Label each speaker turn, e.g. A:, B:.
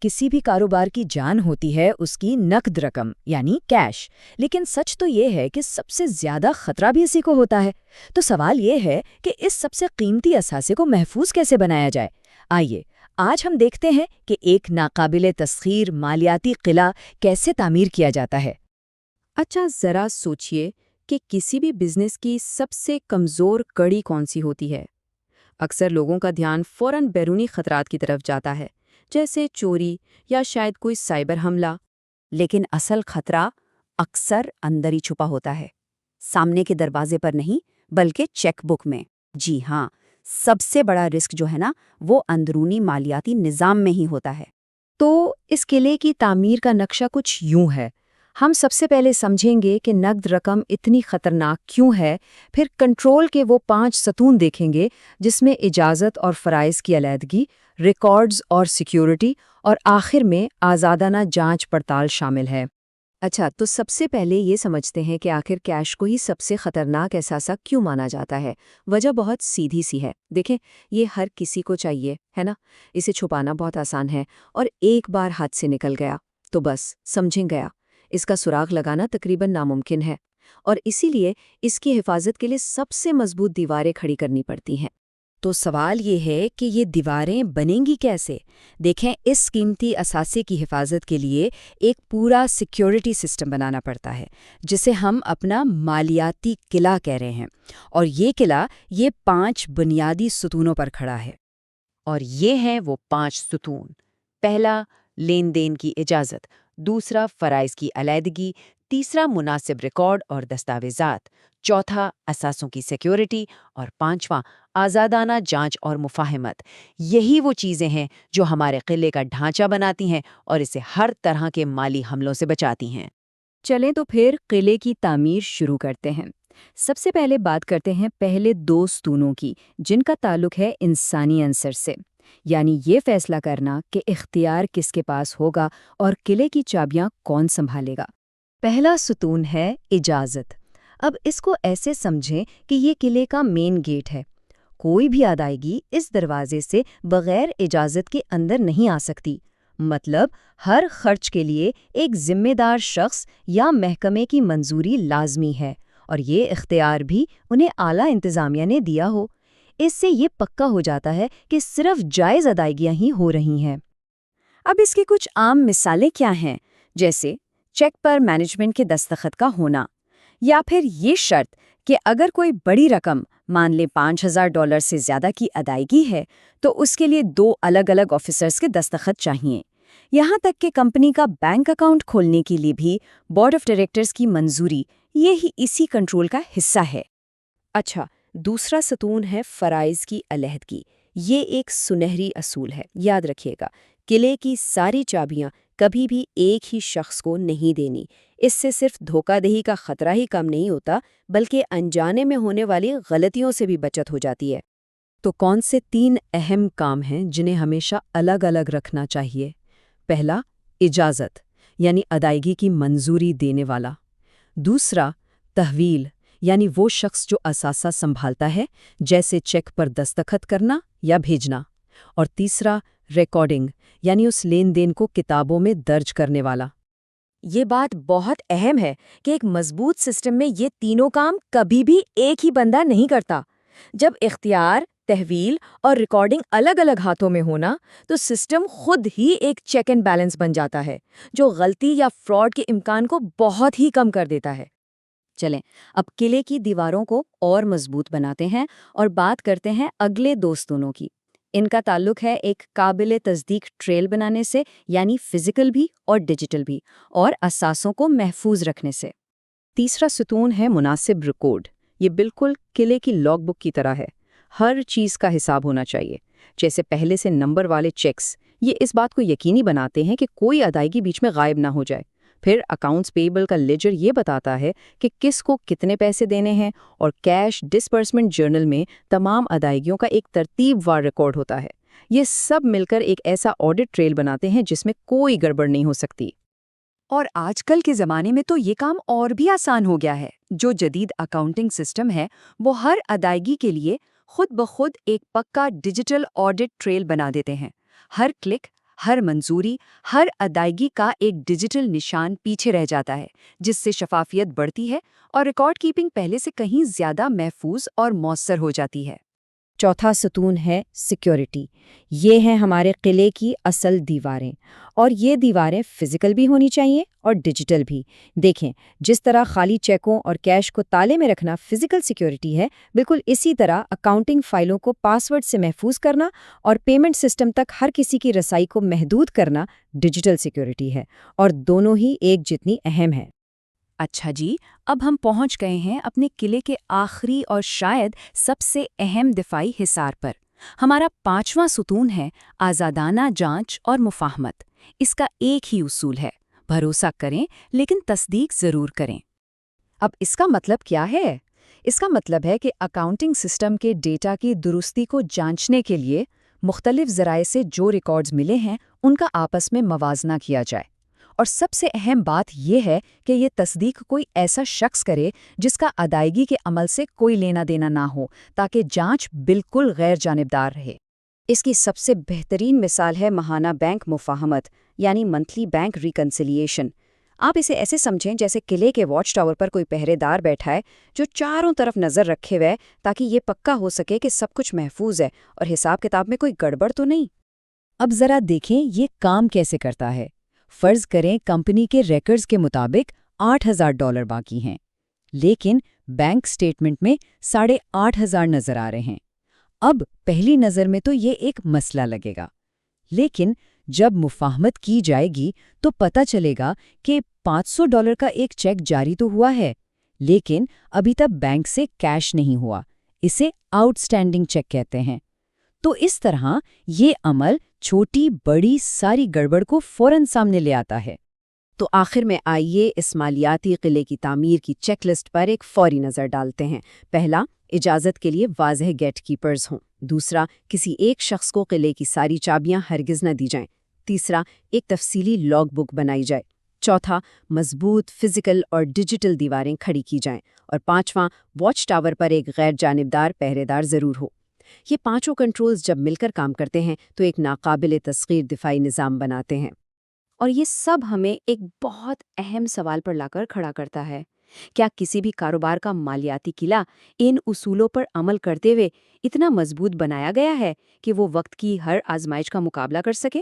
A: किसी भी कारोबार की जान होती है उसकी नकद रकम यानी कैश, लेकिन सच तो ये है कि सबसे ज्यादा खतरा भी इसी को होता है। तो सवाल ये है कि इस सबसे कीमती असासे को महफूज कैसे बनाया जाए। आइए आज हम देखते हैं कि एक नाकाबिले तस्खीर मालियाती किला कैसे तामीर किया जाता है।
B: अच्छा, ज़रा सोचिए कि किसी भी बिजनेस की सबसे कमज़ोर कड़ी कौन सी होती है। अक्सर लोगों का ध्यान फ़ौरन बैरूनी खतरात की तरफ जाता है, जैसे चोरी या शायद कोई साइबर हमला। लेकिन असल खतरा अक्सर अंदर ही छुपा होता है, सामने के दरवाजे पर नहीं बल्कि चेकबुक में। जी हाँ, सबसे बड़ा रिस्क जो है ना, वो अंदरूनी मालियाती निज़ाम में ही होता है।
A: तो इस किले की तामीर का नक्शा कुछ यूं है। हम सबसे पहले समझेंगे कि नकद रकम इतनी खतरनाक क्यों है, फिर कंट्रोल के वो 5 सतून देखेंगे जिसमें इजाज़त और फ़राइज़ की अलहदगी, रिकॉर्ड्स और सिक्योरिटी, और आखिर में आज़ादाना जांच पड़ताल शामिल है।
B: अच्छा, तो सबसे पहले ये समझते हैं कि आखिर कैश को ही सबसे खतरनाक एहसासा क्यों माना जाता है। वजह बहुत सीधी सी है। देखें, ये हर किसी को चाहिए, है ना? इसे छुपाना बहुत आसान है, और एक बार हाथ से निकल गया तो बस समझें गया। इसका सुराग लगाना तकरीबन नामुमकिन है, और इसीलिए इसकी हिफाजत के लिए सबसे मजबूत दीवारें खड़ी करनी पड़ती हैं।
A: तो सवाल ये है कि ये दीवारें बनेंगी कैसे। देखें, इस कीमती असासे की हिफाजत के लिए एक पूरा सिक्योरिटी सिस्टम बनाना पड़ता है, जिसे हम अपना मालियाती किला कह रहे हैं। और ये किला ये 5 बुनियादी सतूनों पर खड़ा है।
B: और ये हैं वो 5 सुतून। पहला, लेन देन की इजाज़त। दूसरा, फ़राइज़ की अलहदगी। तीसरा, मुनासिब रिकॉर्ड और दस्तावेज़ात। चौथा, असासों की सिक्योरिटी। और पांचवा, आज़ादाना जांच और मुफाहमत। यही वो चीज़ें हैं जो हमारे किले का ढांचा बनाती हैं और इसे हर तरह के माली हमलों से बचाती हैं।
A: चलें तो फिर किले की तामीर शुरू करते हैं। सबसे पहले बात करते हैं पहले 2 स्तूनों की, जिनका ताल्लुक है इंसानी अंसर से, यानी ये फैसला करना कि इख्तियार किसके पास होगा और किले की चाबियां कौन संभालेगा। पहला सुतून है इजाज़त। अब इसको ऐसे समझें कि ये किले का मेन गेट है। कोई भी अदायगी इस दरवाजे से बगैर इजाज़त के अंदर नहीं आ सकती। मतलब हर खर्च के लिए एक जिम्मेदार शख्स या महकमे की मंजूरी लाजमी है, और ये इख्तियार भी उन्हें आला इंतज़ामिया ने दिया हो। इससे ये पक्का हो जाता है कि सिर्फ जायज़ अदायगियां ही हो रही हैं।
B: अब इसकी कुछ आम मिसालें क्या हैं, जैसे चेक पर मैनेजमेंट के दस्तखत का होना, या फिर ये शर्त कि अगर कोई बड़ी रकम, मान लें $5,000 से ज़्यादा की अदायगी है, तो उसके लिए 2 अलग-अलग ऑफिसर्स के दस्तखत चाहिए। यहाँ तक कि कंपनी का बैंक अकाउंट खोलने के लिए भी बोर्ड ऑफ डायरेक्टर्स की मंजूरी, ये ही इसी कंट्रोल का हिस्सा है। अच्छा, दूसरा सतून है फ़राइज़ की अलहदगी। ये एक सुनहरी असूल है, याद रखिएगा। किले की सारी चाबियां कभी भी एक ही शख्स को नहीं देनी। इससे सिर्फ धोखाधड़ी का खतरा ही कम नहीं होता, बल्कि अनजाने में होने वाली गलतियों से भी बचत हो जाती है।
A: तो कौन से 3 अहम काम हैं जिन्हें हमेशा अलग-अलग रखना चाहिए? पहला, इजाज़त, यानी अदायगी की मंजूरी देने वाला। दूसरा, तहवील, यानी वो शख्स जो असासा संभालता है, जैसे चेक पर दस्तखत करना या भेजना। और तीसरा, रिकॉर्डिंग, यानी उस लेन देन को किताबों में दर्ज करने वाला।
B: ये बात बहुत अहम है कि एक मजबूत सिस्टम में ये तीनों काम कभी भी एक ही बंदा नहीं करता। जब इख्तियार, तहवील और रिकॉर्डिंग अलग-अलग हाथों में होना, तो सिस्टम खुद ही एक चेक एंड बैलेंस बन जाता है, जो गलती या फ्रॉड के इम्कान को बहुत ही कम कर देता है। चलें, अब किले की दीवारों को और मजबूत बनाते हैं और बात करते हैं अगले 2 स्तूनों की। इनका ताल्लुक है एक काबिले तस्दीक ट्रेल बनाने से, यानी फिजिकल भी और डिजिटल भी, और असासों को महफूज रखने से।
A: तीसरा सुतून है मुनासिब रिकॉर्ड। ये बिल्कुल किले की लॉगबुक की तरह है। हर चीज़ का हिसाब होना चाहिए, जैसे पहले से नंबर वाले चेक्स। ये इस बात को यकीनी बनाते हैं कि कोई अदायगी बीच में गायब ना हो जाए। फिर अकाउंट्स पेएबल का लेजर ये बताता है कि किसको कितने पैसे देने हैं, और कैश डिसबर्समेंट जर्नल में तमाम अदायगियों का एक तरतीबवार रिकॉर्ड होता है। ये सब मिलकर एक ऐसा ऑडिट ट्रेल बनाते हैं जिसमें कोई गड़बड़ नहीं हो सकती।
B: और आजकल के ज़माने में तो ये काम और भी आसान हो गया है। जो जदीद अकाउंटिंग सिस्टम है, वो हर अदायगी के लिए खुद ब खुद एक पक्का डिजिटल ऑडिट ट्रेल बना देते हैं। हर क्लिक, ہر منظوری، ہر ادائیگی کا ایک ڈیجیٹل نشان پیچھے رہ جاتا ہے، جس سے شفافیت بڑھتی ہے اور ریکارڈ کیپنگ پہلے سے کہیں زیادہ محفوظ اور مؤثر ہو جاتی ہے۔
A: چوتھا ستون ہے سیکیورٹی۔ یہ ہیں ہمارے قلعے کی اصل دیواریں، اور یہ دیواریں فزیکل بھی ہونی چاہیے اور ڈیجیٹل بھی۔ دیکھیں، جس طرح خالی چیکوں اور کیش کو تالے میں رکھنا فزیکل سیکیورٹی ہے، بالکل اسی طرح اکاؤنٹنگ فائلوں کو پاس ورڈ سے محفوظ کرنا اور پیمنٹ سسٹم تک ہر کسی کی رسائی کو محدود کرنا ڈیجیٹل سیکیورٹی ہے، اور دونوں ہی ایک جتنی اہم ہیں۔
B: اچھا جی، اب ہم پہنچ گئے ہیں اپنے قلعے کے آخری اور شاید سب سے اہم دفاعی حصار پر۔ ہمارا 5واں ستون ہے آزادانہ جانچ اور مفاہمت۔ اس کا ایک ہی اصول ہے، بھروسہ کریں لیکن تصدیق ضرور کریں۔
A: اب اس کا مطلب کیا ہے؟ اس کا مطلب ہے کہ اکاؤنٹنگ سسٹم کے ڈیٹا کی درستی کو جانچنے کے لیے مختلف ذرائع سے جو ریکارڈز ملے ہیں ان کا آپس میں موازنہ کیا جائے، اور سب سے اہم بات یہ ہے کہ یہ تصدیق کوئی ایسا شخص کرے جس کا ادائیگی کے عمل سے کوئی لینا دینا نہ ہو، تاکہ جانچ بالکل غیر جانبدار رہے۔ اس کی سب سے بہترین مثال ہے ماہانہ بینک مفاہمت، یعنی منتھلی بینک ریکنسیلیشن۔ آپ اسے ایسے سمجھیں جیسے قلعے کے واچ ٹاور پر کوئی پہرے دار بیٹھا ہے جو چاروں طرف نظر رکھے ہوئے تاکہ یہ پکا ہو سکے کہ سب کچھ محفوظ ہے اور حساب کتاب میں کوئی گڑبڑ تو نہیں۔ اب ذرا دیکھیں یہ کام کیسے کرتا ہے۔ فرض کریں کمپنی کے ریکارڈز کے مطابق $8,000 باقی ہیں، لیکن بینک سٹیٹمنٹ میں 8,500 نظر آ رہے ہیں۔ اب پہلی نظر میں تو یہ ایک مسئلہ لگے گا، لیکن جب مفاہمت کی جائے گی تو پتہ چلے گا کہ $500 کا ایک چیک جاری تو ہوا ہے، لیکن ابھی تک بینک سے کیش نہیں ہوا۔ اسے آؤٹ اسٹینڈنگ چیک کہتے ہیں۔ تو اس طرح یہ عمل چھوٹی بڑی ساری گڑبڑ کو فوراً سامنے لے آتا ہے۔ تو آخر میں آئیے اس مالیاتی قلعے کی تعمیر کی چیک لسٹ پر ایک فوری نظر ڈالتے ہیں۔ پہلا، اجازت کے لیے واضح گیٹ کیپرز ہوں۔ دوسرا، کسی ایک شخص کو قلعے کی ساری چابیاں ہرگز نہ دی جائیں۔ تیسرا، ایک تفصیلی لاگ بک بنائی جائے۔ چوتھا، مضبوط فزیکل اور ڈیجیٹل دیواریں کھڑی کی جائیں۔ اور پانچواں، واچ ٹاور پر ایک غیر جانبدار پہرے دار ضرور ہو۔ یہ پانچوں کنٹرولز جب مل کر کام کرتے ہیں تو ایک ناقابل تسخیر دفاعی نظام بناتے ہیں۔ اور یہ سب ہمیں ایک بہت اہم سوال پر لا کر کھڑا کرتا ہے، کیا کسی بھی کاروبار کا مالیاتی قلعہ ان اصولوں پر عمل کرتے ہوئے اتنا مضبوط بنایا گیا ہے کہ وہ وقت کی ہر آزمائش کا مقابلہ کر سکے؟